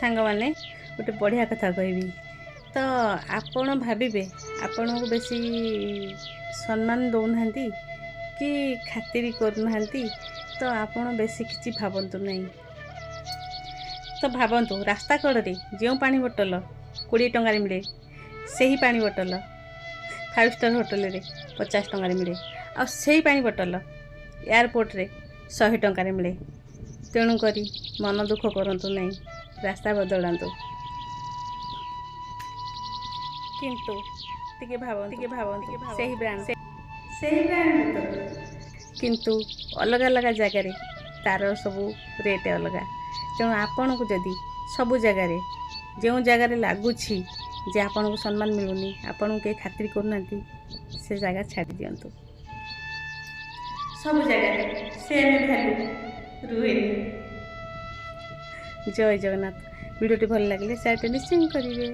सांग माने गोटे बढ़िया कथा कहबी तो आपण भाविबे आपण को बेसी सम्मान दौना कि खातिर करना तो आपण बेसी किसी भावतु नहीं। तो भावतु रास्ता कड़े जो पानी बोतल 20 टंकार मिले से ही पानी बोतल 5 स्टार होटल रे 50 टंकार मिले आ से पानी बोतल एयरपोर्ट रे 100 टंकार मिले। तेणुक मन दुख करतु नहीं, रास्ता बदलातु किंतु टिके भावतु सही ब्रांड किंतु अलग अलग जगार तार सबू रेट अलग। तेणु आपण को जदि सबू जगार जो जगार लगुच जे आपण को सम्मान मिलूनी आपण को खातिर करना से जगह छाड़ दिंतु। सब जगह सेम वैल्यू रुहे। जय जगन्नाथ। वीडियोटी भल लगे शेयर निश्चय करेंगे।